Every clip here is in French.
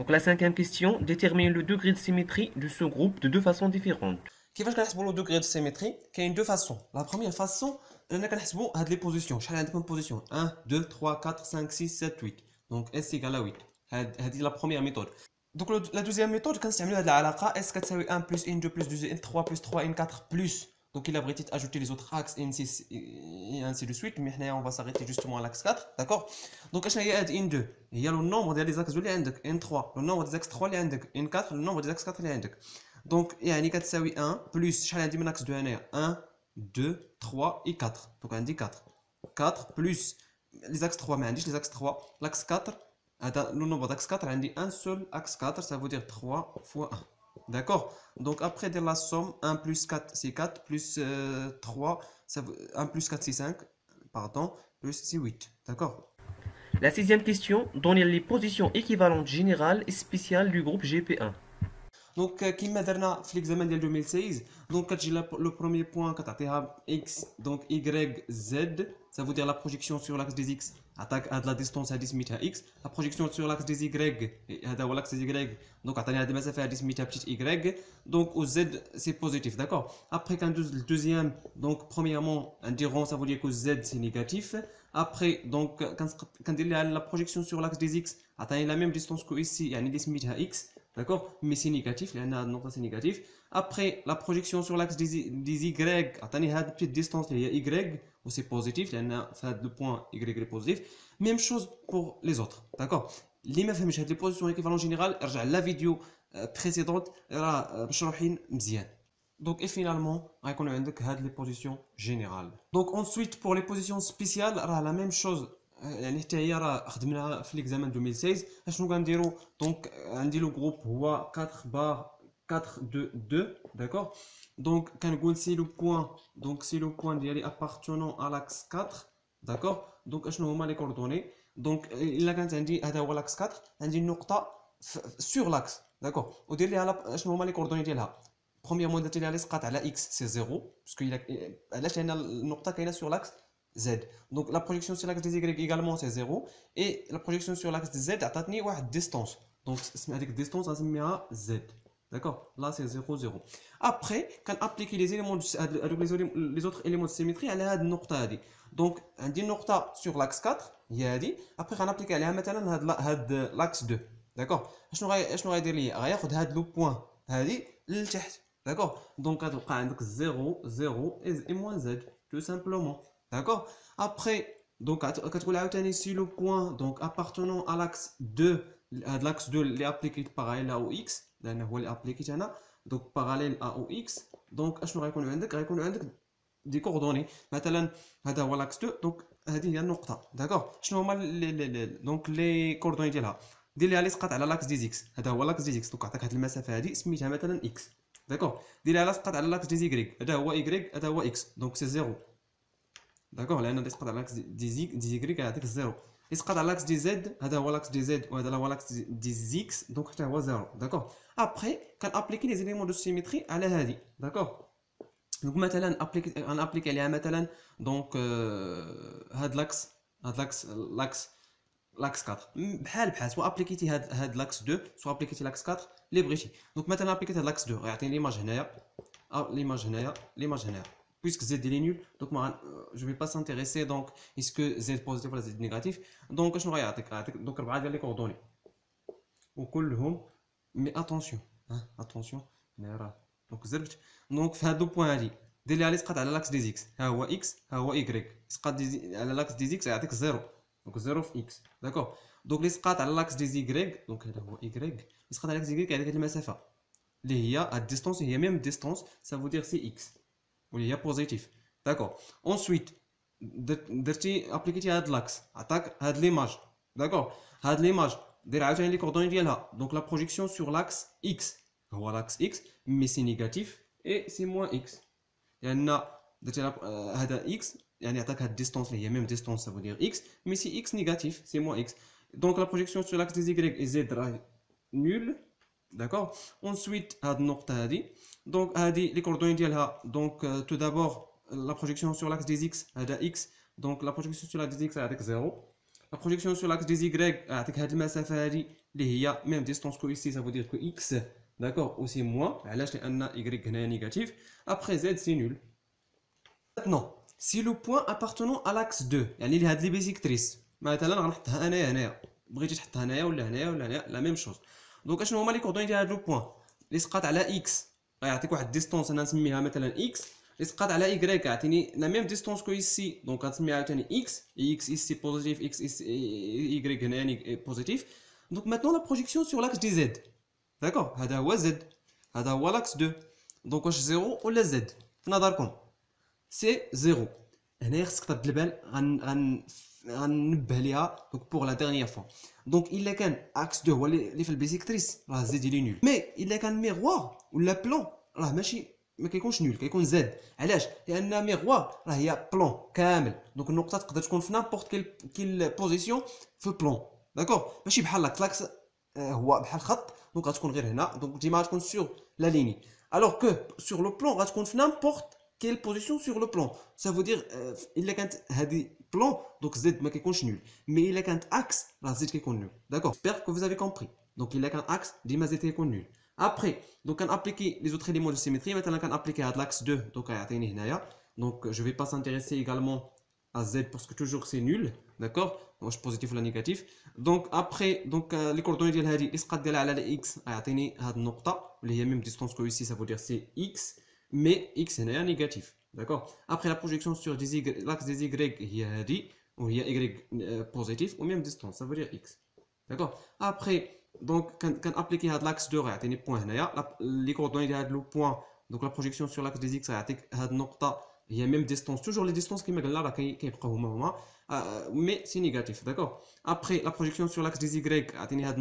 Donc la cinquième question, détermine le degré de symétrie de ce groupe de deux façons différentes. كيفاش كنحسبوا لو دوغري دو سيمتري؟ كاين دو فاسون. لا بروميير فاسون اننا كنحسبوا هاد لي بوزيسيون، شحال عندك من بوزيسيون 1 2 3 4 5 6 7 8. دونك اس ايكال 8. هادي لا بروميير ميثود. دونك لا دوزيام ميثود كنستعملوا هاد العلاقه اس كتساوي 1 بلس ان 2 بلس 2 ان 3 بلس 3 ان 4 بلس. دونك الا بغيتي تاجوتي لي زوتر اكس ان 6 et ainsi de suite, mais حنايا on va s'arrêter justement à l'axe 4, d'accord. Donc اشنا هي هاد ان 2 هي لو نومبر ديال لي زاكس اللي عندك ان 3 لو نومبر ديال زاكس 3 اللي عندك ان 4 لو نومبر ديال زاكس 4 اللي عندك. دونك يعني كتساوي 1 بلس شحال عندي من اكس 2 هنايا 1 2 3 et 4. دونك عندي 4 بلس لي زاكس 3 ما عنديش لي زاكس 3 لاكس 4. هذا لو نومبر داكس 4 عندي ان سول اكس 4 ça veut dire 3 fois 1. D'accord. Donc après de la somme 1 plus 4 c'est 4 plus 3 ça veut, 1 plus 4 c'est 5 pardon plus c'est 8. D'accord. La sixième question, donne les positions équivalentes générales et spéciales du groupe GP1. Donc كيما درنا في l'examen ديال 2016. Donc كتجي le premier point كتعطيها x donc y z ça veut dire la projection sur l'axe des x عطاك هاد la distance هادي سميتها x. La projection sur l'axe des y هذا هو l'axe des y donc عطاني هاد المسافه هادي سميتها petite y. Donc au z c'est positif, d'accord. Après كندوز le deuxième. Donc premièrement عندي rond ça veut dire que z c'est négatif. Après donc كندير لها la projection sur l'axe des x عطاني la même distance que ici يعني اللي سميتها x. D'accord. Mais c'est négatif, c'est négatif. Après, la projection sur l'axe des Y, attendez, cette petite distance, il y a Y, où c'est positif, il y a le point Y est positif. Même chose pour les autres. D'accord. Les les positions équivalentes générales, la vidéo précédente, donc, et finalement, on a les positions générales. Donc, ensuite, pour les positions spéciales, la même chose. يعني حتى هي راه خدمناها في l'examen 2016. اشنو كنديروا؟ دونك عندي لو جروب هو 4 بار 4 2 2. داكور. دونك كنقول سي لو بوين. دونك سي لو بوين ديالي appartenant à l'axe 4. داكور. دونك اشنو هما لي كوردوني؟ دونك الا كانت عندي هذا هو l'axe 4 عندي النقطه سور l'axe. داكور. ودير ليها اشنو هما لي كوردوني ديالها؟ برومييرمون درت ليها الاسقاط على اكس سي 0 باسكو علاش؟ لان النقطه كاينه سور l'axe Z. Donc la projection sur l'axe des Y également c'est 0. Et la projection sur l'axe des Z a une distance. Donc avec distance on met Z. D'accord. Là c'est 0 0. Après quand appliquer les éléments les autres éléments de symétrie à la نقطة هذه. Donc on dit نقطة sur l'axe 4 هي هذه. Après on applique عليها مثلا هاد l'axe 2. D'accord. شنو غيدير لي؟ غياخذ هاد لو بوين هذه لتحت. D'accord. Donc غتبقى عندك 0 0 et moins Z tout simplement. D'accord. Après, donc, si le point donc, appartenant à l'axe 2, l'axe 2 est appliqué parallèle à OX, donc parallèle à OX, donc, je vais des coordonnées. Maintenant, l'axe 2, donc, il y a une note. D'accord. Donc, les coordonnées de là. دير لها لصقات على لاكس دي اكس. هذا هو لاكس دي اكس. دونك عطاك هذه المسافه هذه سميتها مثلا اكس. داكور. دير لها لصقات على لاكس دي زيغريك. هذا هو ايغريك هذا هو اكس. دونك سي 0. داكوغ. لان يسقط على لاكس دي زيغريك يعطيك الزيرو. يسقط على لاكس دي زد هذا هو لاكس دي زد وهذا هو لاكس دي زيكس. دونك حتى هو زيرو. داكوغ. ابخي كنابليكي لي زيليمون دو سيميتري على هذه. داكوغ. دونك مثلا ابليكي عليها مثلا دونك هاد لاكس لاكس 4 بحال سوا ابليكيتي هاد لاكس 2 سوا ابليكيتي لاكس 4 اللي بغيتي. دونك مثلا ابليكيتي هاد لاكس 2 غيعطيني ليماج هنايا ليماج هنايا. Puisque Z est nul, donc je ne vais pas s'intéresser donc est-ce que Z est positif ou Z est négatif. Donc je vais donc on va les coordonnées. Mais attention, donc Z. Donc fait deux points ali. Dès les aller à l'axe des X. Ha X, ha Y. Sqat à l'axe des X, c'est 0. Donc 0 x. D'accord. Donc les sqat à l'axe des Y, donc là Y. Les sqat à l'axe des Y avec la masafa. Les à distance, il y a même distance, ça veut dire c'est X. Oui, il y a positif. D'accord. Ensuite, appliquer l'axe. Attaque l'image. D'accord. L'image. Les coordonnées d'ILA. Donc la projection sur l'axe X. Voilà l'axe X, mais c'est négatif et c'est moins X. Il y en a X. Il y a une distance, il y a même distance, ça veut dire X, mais c'est X négatif, c'est moins X. Donc la projection sur l'axe des Y et Z nul. D'accord. Ensuite, donc les coordonnées ديالها. Donc tout d'abord la projection sur l'axe des X X. Donc la projection sur l'axe des X avec 0. La projection sur l'axe des Y avec هذه المسافه هذه اللي هي même distance que ici, ça veut dire que x, d'accord, aussi moins. علاش لان y هنا négatif. Après z c'est nul. Maintenant, si le point appartenant à l'axe 2 يعني اللي هاد لي بيسيكتريس مثلا غنحطها انايا هنايا بغيتي تحطها هنايا ولا هنايا ولا هنايا لا ميم شوز. دونك اشنو هما لي كوردوني ديال هاد لو بوين اللي سقات على اكس غيعطيك واحد ديستونس انا نسميها مثلا اكس اللي سقات على y يعطيني لا ميم ديستونس كو ici دونك غنسميها عاوتاني اكس ici بوزيتيف اكس y هنا بوزيتيف. دونك ماتنون لا بروجيكسيون سور لاكس دي زد داكور هذا هو زد هذا هو لاكس 2 دونك واش زيرو ولا زد في نظركم؟ سي زيرو. هنايا خصك ترد البال غننبه ليها دونك بوغ لا ديرنيير فوا. دونك الا كان اكس 2 هو اللي في البيسيكتريس راه زد لي نول مي الا كان ميغوار ولا بلون راه ماشي ما كيكونش نول كيكون زد. علاش؟ لان ميغوار راه هي بلون كامل دونك النقطه تقدر تكون في نابورت كيل بوزيسيون في البلون داكوغ ماشي بحال لاكس هو بحال خط دونك غتكون غير هنا دونك ديما غتكون سور لا ليني الوغ كو سور لو بلون غتكون في نابورت quelle position sur le plan. Ça veut dire il كانت هذه plan donc z ما كيكونش nul mais il كانت axe راه z كيكون nul. D'accord, j'espère que vous avez compris. Donc il كان axe ديما z كيكون nul. Après donc كان appliquer les autres éléments de symétrie مثلا كان appliquer هذا l'axe 2 donc يعطيني هنايا donc je vais pas s'intéresser également à z parce que toujours c'est nul. D'accord, واش positif ولا négatif. Donc après donc les coordonnées ديال هذه اسقاط ديالها على x يعطيني هذه النقطه اللي هي même distance que ici ça veut dire c'est x mais x est négatif. D'accord. Après la projection sur l'axe des y, il y a dit, ou il y a y positif, ou même distance, ça veut dire x. D'accord. Après, donc, quand appliquer l'axe de ré, il y a point les coordonnées de le point, donc la projection sur l'axe des x, il y a même distance, toujours les distances qui me là, mais c'est négatif. D'accord. Après la projection sur l'axe des y, il y a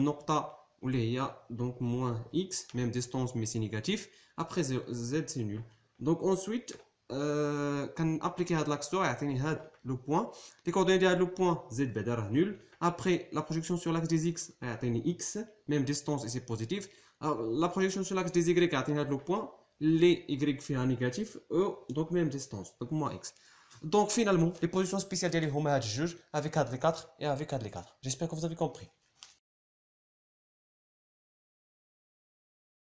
il y a donc moins x, même distance, mais c'est négatif. Après z c'est nul. Donc ensuite quand appliquer l'axe droit le point les coordonnées de le point z est nul. Après la projection sur l'axe des x x même distance et c'est positif. Alors, la projection sur l'axe des y le point les y fait un négatif donc même distance donc moins x. Donc finalement les positions spéciales les juge avec les 4 et avec les 4. J'espère que vous avez compris.